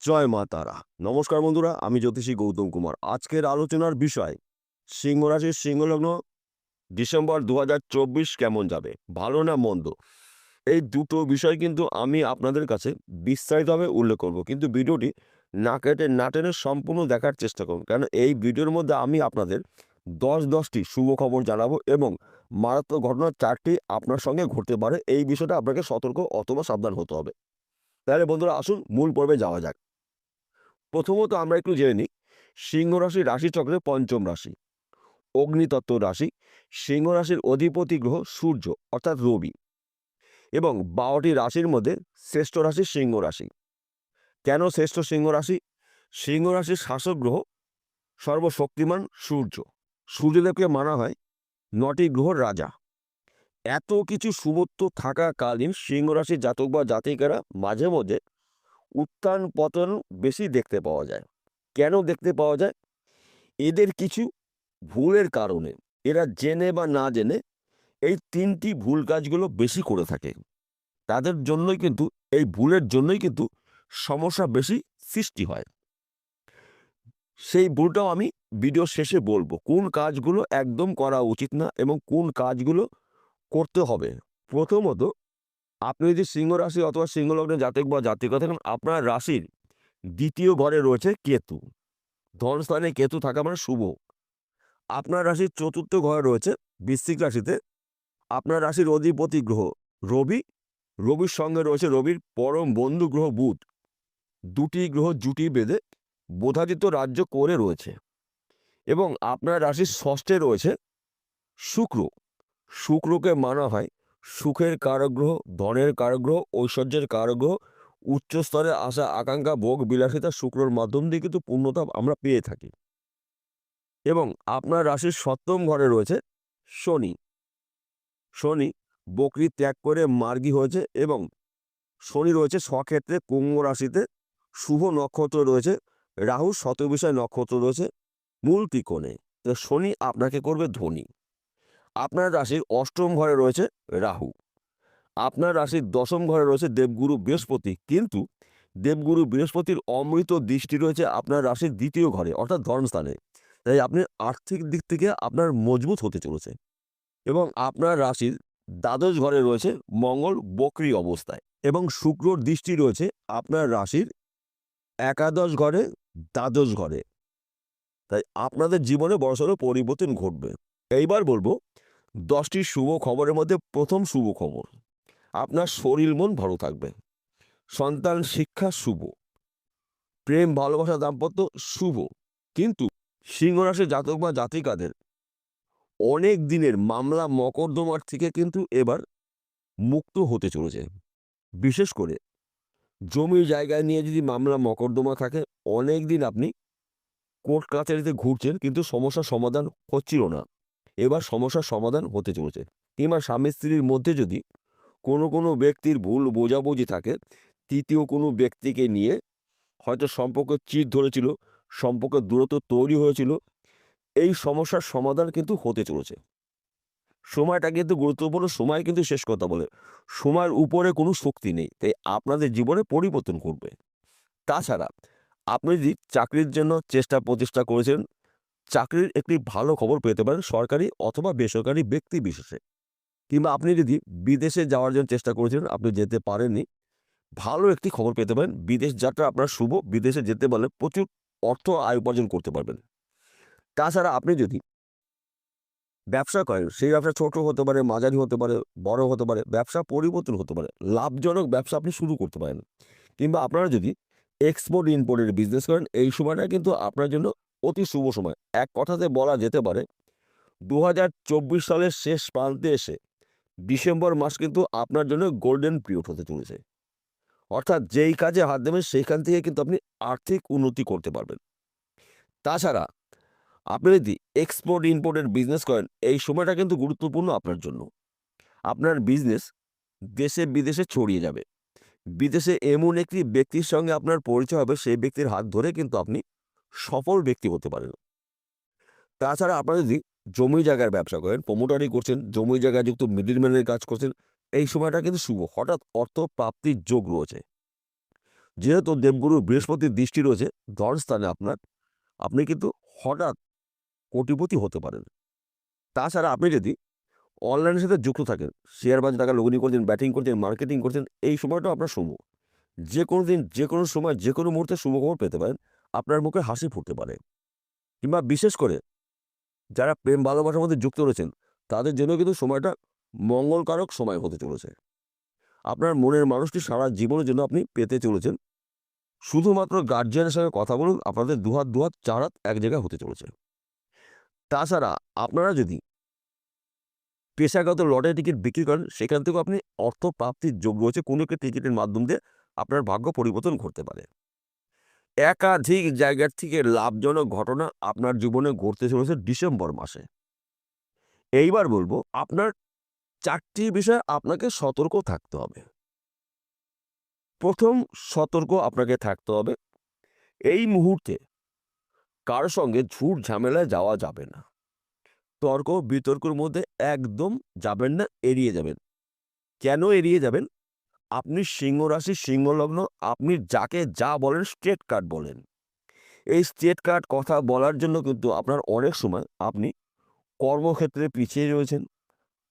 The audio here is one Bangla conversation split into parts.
জয় মা তারা। নমস্কার বন্ধুরা, আমি জ্যোতিষী গৌতম কুমার। আজকের আলোচনার বিষয় সিংহ রাশির সিংহলগ্ন ডিসেম্বর 2024 কেমন যাবে, ভালো না মন্দ। এই দুটো বিষয় কিন্তু আমি আপনাদের কাছে বিস্তারিতভাবে উল্লেখ করব, কিন্তু ভিডিওটি না কেটে না টেনে সম্পূর্ণ দেখার চেষ্টা করুন, কারণ এই ভিডিওর মধ্যে আমি আপনাদের 10টি শুভ খবর জানাবো এবং মারাত্মক ঘটনার 4টি আপনার সঙ্গে ঘটতে পারে। এই বিষয়টা আপনাকে সতর্ক অথবা সাবধান হতে হবে। তাহলে বন্ধুরা, আসুন মূল পর্বে যাওয়া যাক। প্রথমত আমরা একটু জেনে নিই সিংহ রাশি রাশিচক্রের পঞ্চম রাশি, অগ্নিতত্ত্ব রাশি। সিংহ রাশির অধিপতি গ্রহ সূর্য অর্থাৎ রবি, এবং 12টি রাশির মধ্যে শ্রেষ্ঠ রাশি সিংহ রাশি। কেন শ্রেষ্ঠ সিংহ রাশি? সিংহ রাশির শাসক গ্রহ সর্বশক্তিমান সূর্য। সূর্যদেবকে মানা হয় 9টি গ্রহর রাজা। এত কিছু শুভত্ব থাকাকালীন সিংহ রাশির জাতক বা জাতিকারা মাঝে মধ্যে উত্থান পতন বেশি দেখতে পাওয়া যায়। কেন দেখতে পাওয়া যায়? এদের কিছু ভুলের কারণে, এরা জেনে বা না জেনে এই 3টি ভুল কাজগুলো বেশি করে থাকে। তাদের জন্যই কিন্তু, এই ভুলের জন্যই কিন্তু সমস্যা বেশি সৃষ্টি হয়। সেই ভুলটাও আমি ভিডিও শেষে বলবো, কোন কাজগুলো একদম করা উচিত না এবং কোন কাজগুলো করতে হবে। প্রথমত, আপনি যদি সিংহ রাশি অথবা সিংহলগ্নে জাতক বা জাতিকা থাকেন, আপনার রাশির 2য় ঘরে রয়েছে কেতু। ধনস্থানে কেতু থাকা মানে শুভ। আপনার রাশির 4র্থ ঘরে রয়েছে বৃশ্চিক রাশিতে আপনার রাশির অধিপতি গ্রহ রবি। রবির সঙ্গে রয়েছে রবির পরম বন্ধু গ্রহ বুধ। 2টি গ্রহ জুটি বেঁধে বোধাদিত্য রাজ্য করে রয়েছে। এবং আপনার রাশির 6ষ্ঠে রয়েছে শুক্র। শুক্রকে মানা হয় সুখের কারগ্রহ, ধনের কারগ্রহ, ঐশ্বর্যের কারগ্রহ। উচ্চস্তরে আশা আকাঙ্ক্ষা ভোগ বিলাসিতা শুক্রর মাধ্যম দিয়ে কিন্তু পূর্ণতা আমরা পেয়ে থাকি। এবং আপনার রাশির 7ম ঘরে রয়েছে শনি। শনি বকরি ত্যাগ করে মার্গী হয়েছে এবং শনি রয়েছে স্বক্ষেত্রে কুম্ভ রাশিতে। শুভ নক্ষত্র রয়েছে রাহু, শতবিষয় নক্ষত্র রয়েছে মূল ত্রিকোণে। তো শনি আপনাকে করবে ধনী। আপনার রাশির 8ম ঘরে রয়েছে রাহু। আপনার রাশির 10ম ঘরে রয়েছে দেবগুরু বৃহস্পতি, কিন্তু দেবগুরু বৃহস্পতির অমৃত দৃষ্টি রয়েছে আপনার রাশির 2য় ঘরে অর্থাৎ ধনস্থানে। তাই আপনি আর্থিক দিক থেকে আপনার মজবুত হতে চলেছে। এবং আপনার রাশির দ্বাদশ ঘরে রয়েছে মঙ্গল বক্রী অবস্থায়, এবং শুক্রর দৃষ্টি রয়েছে আপনার রাশির একাদশ ঘরে, দ্বাদশ ঘরে। তাই আপনাদের জীবনে বড়সড় পরিবর্তন ঘটবে। এইবার বলবো 10টি শুভ খবরের মধ্যে প্রথম শুভ খবর, আপনার শরীর মন ভালো থাকবে। সন্তান শিক্ষা শুভ। প্রেম ভালোবাসা দাম্পত্য শুভ। কিন্তু সিংহ রাশির জাতক বা জাতিকাদের অনেক দিনের মামলা মকদ্দমার থেকে কিন্তু এবার মুক্ত হতে চলেছে। বিশেষ করে জমি জায়গায় নিয়ে যদি মামলা মকদ্দমা থাকে, অনেক দিন আপনি কোর্ট কাছারিতে ঘুরছেন কিন্তু সমস্যার সমাধান হচ্ছিল না, এবার সমস্যার সমাধান হতে চলেছে। কিংবা স্বামী স্ত্রীর মধ্যে যদি কোনো ব্যক্তির ভুল বোঝাবুঝি থাকে, তৃতীয় কোনো ব্যক্তিকে নিয়ে হয়তো সম্পর্কের চির ধরেছিল, সম্পর্কের দূরত্ব তৈরি হয়েছিল, এই সমস্যার সমাধান কিন্তু হতে চলেছে। সময়টা কিন্তু গুরুত্বপূর্ণ, সময় কিন্তু শেষ কথা বলে। সময়ের উপরে কোনো শক্তি নেই, তাই আপনাদের জীবনে পরিবর্তন করবে। তাছাড়া আপনি যদি চাকরির জন্য চেষ্টা প্রচেষ্টা করেছেন, চাকরির একটি ভালো খবর পেতে পারেন সরকারি অথবা বেসরকারি ব্যক্তি বিশেষে। কিংবা আপনি যদি বিদেশে যাওয়ার জন্য চেষ্টা করেছেন, আপনি যেতে পারেননি, ভালো একটি খবর পেতে পারেন। বিদেশ যাত্রা আপনার শুভ। বিদেশে যেতে পারলে প্রচুর অর্থ আয় উপার্জন করতে পারবেন। তাছাড়া আপনি যদি ব্যবসা করেন, সেই ব্যবসা ছোট হতে পারে, মাঝারি হতে পারে, বড় হতে পারে, ব্যবসা পরিবর্তন হতে পারে, লাভজনক ব্যবসা আপনি শুরু করতে পারেন। কিংবা আপনারা যদি এক্সপোর্ট ইম্পোর্টের বিজনেস করেন, এই সময়টা কিন্তু আপনার জন্য অতি শুভ সময়। এক কথাতে বলা যেতে পারে 2024 সালের শেষ প্রান্তে এসে ডিসেম্বর মাস কিন্তু আপনার জন্য গোল্ডেন পিরিয়ড হতে চলেছে। অর্থাৎ যেই কাজে হাত দেবেন সেইখান থেকে কিন্তু আপনি আর্থিক উন্নতি করতে পারবেন। তাছাড়া আপনি যদি এক্সপোর্ট ইম্পোর্টের বিজনেস করেন, এই সময়টা কিন্তু গুরুত্বপূর্ণ আপনার জন্য। আপনার বিজনেস দেশে বিদেশে ছড়িয়ে যাবে। বিদেশে এমন একটি ব্যক্তির সঙ্গে আপনার পরিচয় হবে, সেই ব্যক্তির হাত ধরে কিন্তু আপনি সফল ব্যক্তি হতে পারেন। তাছাড়া আপনারা যদি জমি জায়গার ব্যবসা করেন, প্রমোটারি করছেন, জমি জায়গায় যুক্ত মিডলম্যানের কাজ করছেন, এই সময়টা কিন্তু শুভ। হঠাৎ অর্থ প্রাপ্তির যোগ রয়েছে। যেহেতু দেবগুরু বৃহস্পতির দৃষ্টি রয়েছে ধনস্থানে আপনার, আপনি কিন্তু হঠাৎ কোটিপতি হতে পারেন। তাছাড়া আপনি যদি অনলাইনের সাথে যুক্ত থাকেন, শেয়ার বাজারে টাকা লগ্নি করছেন, ব্যাটিং করছেন, মার্কেটিং করছেন, এই সময়টাও আপনার শুভ। যে কোনো দিন, যে কোনো সময়, যে কোনো মুহূর্তে শুভখবর পেতে পারেন। আপনার মুখে হাসি ফুটতে পারে। কিংবা বিশেষ করে যারা প্রেম ভালোবাসার মধ্যে যুক্ত রয়েছেন, তাদের জন্য কিন্তু সময়টা মঙ্গলকারক সময় হতে চলেছে। আপনার মনের মানুষটি সারা জীবনের জন্য আপনি পেতে চলেছেন। শুধুমাত্র গার্জিয়ানের সঙ্গে কথা বলুন, আপনাদের দুহাত দুহাত চার হাত এক জায়গায় হতে চলেছে। তাছাড়া আপনারা যদি পেশাগত লটারি টিকিট বিক্রি করেন, সেখান থেকেও আপনি অর্থ প্রাপ্তির যোগ রয়েছে। কোনো একটি টিকিটের মাধ্যম দিয়ে আপনার ভাগ্য পরিবর্তন ঘটতে পারে। একাধিক জায়গার থেকে লাভজনক ঘটনা আপনার জীবনে ঘটতে চলেছে ডিসেম্বর মাসে। এইবার বলবো, আপনার 4টি বিষয়ে আপনাকে সতর্ক থাকতে হবে। প্রথম সতর্ক আপনাকে থাকতে হবে, এই মুহূর্তে কারোর সঙ্গে ঝুট ঝামেলায় যাওয়া যাবে না। তর্ক বিতর্কের মধ্যে একদম যাবেন না, এড়িয়ে যাবেন। কেন এড়িয়ে যাবেন? আপনি সিংহ রাশি, সিংহ লগ্ন, আপনি যাকে যা বলেন স্ট্রেট কাট বলেন। এই স্ট্রেট কাট কথা বলার জন্য কিন্তু আপনার অনেক সময় আপনি কর্মক্ষেত্রে পিছিয়ে রয়েছেন,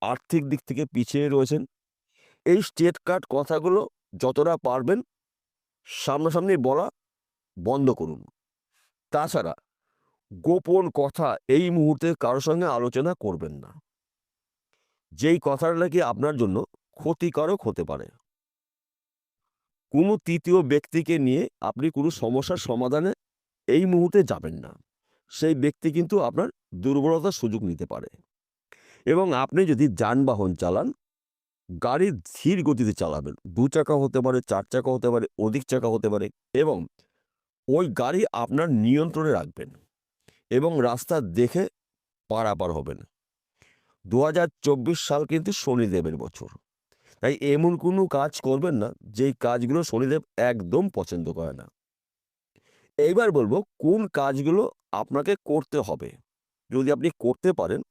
আর্থিক দিক থেকে পিছিয়ে রয়েছেন। এই স্ট্রেট কাট কথাগুলো যতটা পারবেন সামনাসামনি বলা বন্ধ করুন। তাছাড়া গোপন কথা এই মুহূর্তে কারোর সঙ্গে আলোচনা করবেন না, যেই কথাটা নাকি আপনার জন্য ক্ষতিকারক হতে পারে। কোনো তৃতীয় ব্যক্তিকে নিয়ে আপনি কোনো সমস্যার সমাধানে এই মুহূর্তে যাবেন না। সেই ব্যক্তি কিন্তু আপনার দুর্বলতার সুযোগ নিতে পারে। এবং আপনি যদি যানবাহন চালান, গাড়ি ধীর গতিতে চালাবেন। 2 চাকা হতে পারে, 4 চাকা হতে পারে, অধিক চাকা হতে পারে, এবং ওই গাড়ি আপনার নিয়ন্ত্রণে রাখবেন এবং রাস্তা দেখে পারাপার হবেন। 2024 সাল কিন্তু শনিদেবের বছর। তাই এমন কোনো কাজ করবেন না যেই কাজগুলো শনিদেব একদম পছন্দ করে না। এইবার বলবো কোন কাজগুলো আপনাকে করতে হবে। যদি আপনি করতে পারেন,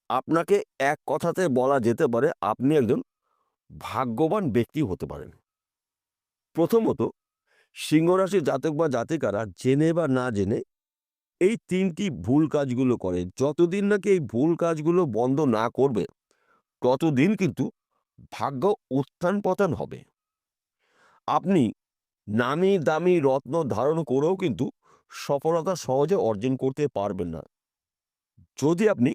আপনাকে এক কথাতে বলা যেতে পারে আপনি একজন ভাগ্যবান ব্যক্তি হতে পারেন। প্রথমত, সিংহ রাশির জাতক বা জাতিকারা জেনে বা না জেনে এই 3টি ভুল কাজগুলো করে। যতদিন নাকি এই ভুল কাজগুলো বন্ধ না করবে, ততদিন কিন্তু ভাগ্য উত্থান পতন হবে। আপনি নামি দামি রত্ন ধারণ করেও কিন্তু সফলতা সহজে অর্জন করতে পারবেন না, যদি আপনি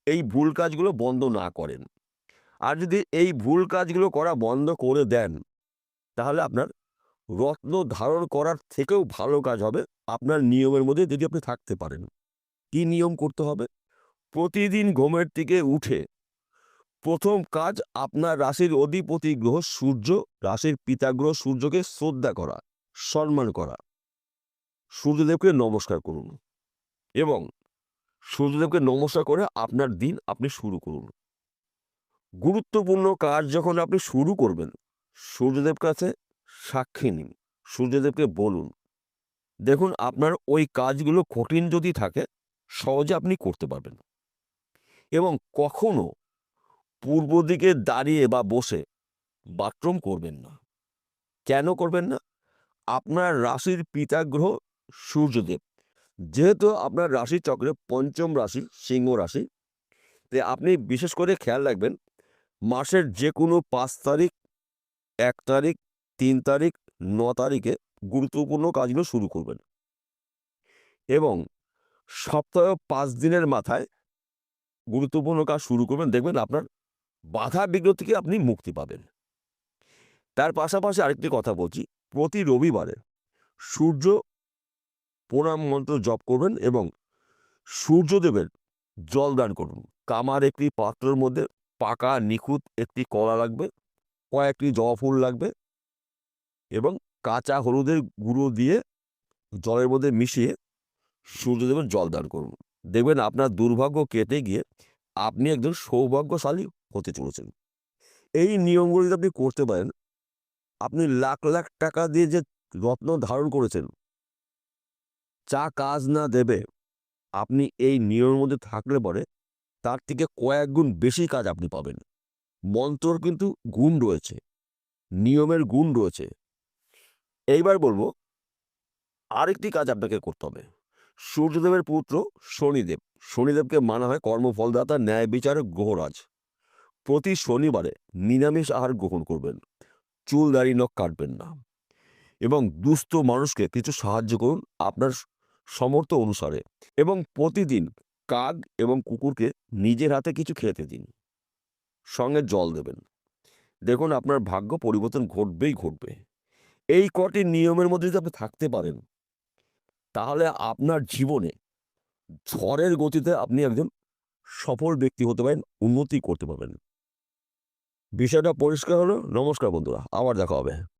এই ভুল কাজগুলো বন্ধ না করেন। আর যদি এই ভুল কাজগুলো করা বন্ধ করে দেন, তাহলে আপনার রত্ন ধারণ করার থেকেও ভালো কাজ হবে আপনার নিয়মের মধ্যে যদি আপনি থাকতে পারেন। কি নিয়ম করতে হবে? প্রতিদিন ঘুমের থেকে উঠে প্রথম কাজ আপনার রাশির অধিপতি গ্রহ সূর্য, রাশির পিতা গ্রহ সূর্যকে শ্রদ্ধা করা, সম্মান করা, সূর্যদেবকে নমস্কার করুন এবং সূর্যদেবকে নমস্কার করে আপনার দিন আপনি শুরু করুন। গুরুত্বপূর্ণ কাজ যখন আপনি শুরু করবেন, সূর্যদেব কাছে সাক্ষী নিন, সূর্যদেবকে বলুন। দেখুন, আপনার ওই কাজগুলো কঠিন যদি থাকে, সহজে আপনি করতে পারবেন। এবং কখনো পূর্ব দিকে দাঁড়িয়ে বা বসে বাথরুম করবেন না। কেন করবেন না? আপনার রাশির পিতা গ্রহ সূর্যদেব, যেহেতু আপনার রাশি চক্রে পঞ্চম রাশি সিংহ রাশি, তাই আপনি বিশেষ করে খেয়াল রাখবেন মাসের যে কোনো 5 তারিখ, 1 তারিখ, 3 তারিখ, 9 তারিখে গুরুত্বপূর্ণ কাজগুলো শুরু করবেন এবং সপ্তাহে 5 দিনের মাথায় গুরুত্বপূর্ণ কাজ শুরু করবেন। দেখবেন আপনার বাধা বিঘ্ন থেকে আপনি মুক্তি পাবেন। তার পাশাপাশি আরেকটি কথা বলছি, প্রতি রবিবারে সূর্য প্রণাম মন্ত্র জপ করবেন এবং সূর্যদেবের জল দান করুন। কামার একটি পাত্রের মধ্যে পাকা নিখুঁত একটি কলা লাগবে, কয়েকটি জবা ফুল লাগবে এবং কাঁচা হলুদের গুঁড়ো দিয়ে জলের মধ্যে মিশিয়ে সূর্যদেবের জল দান করুন। দেখবেন আপনার দুর্ভাগ্য কেটে গিয়ে আপনি একজন সৌভাগ্যশালী হতে চলেছেন। এই নিয়মগুলো যদি আপনি করতে পারেন, আপনি লাখ লাখ টাকা দিয়ে যে রত্ন ধারণ করেছেন, যা কাজ না দেবে, আপনি এই নিয়মের মধ্যে থাকলে পরে তার থেকে কয়েক গুণ বেশি কাজ আপনি পাবেন। মন্ত্রর কিন্তু গুণ রয়েছে, নিয়মের গুণ রয়েছে। এইবার বলবো আরেকটি কাজ আপনাকে করতে হবে। সূর্যদেবের পুত্র শনিদেব, শনিদেবকে মানা হয় কর্মফলদাতা, ন্যায় বিচারক, গ্রহরাজ। প্রতি শনিবারে নিরামিষ আহার গ্রহণ করবেন, চুল দাড়ি নখ কাটবেন না এবং দুস্থ মানুষকে কিছু সাহায্য করুন আপনার সামর্থ্য অনুসারে। এবং প্রতিদিন কাক এবং কুকুরকে নিজের হাতে কিছু খেতে দিন, সঙ্গে জল দেবেন। দেখুন আপনার ভাগ্য পরিবর্তন ঘটবেই ঘটবে। এই কটি নিয়মের মধ্যে যদি আপনি থাকতে পারেন, তাহলে আপনার জীবনে ঝড়ের গতিতে আপনি একজন সফল ব্যক্তি হতে পারেন, উন্নতি করতে পারবেন। বিষয়টা পরিষ্কার হলো? নমস্কার বন্ধুরা, আবার দেখা হবে।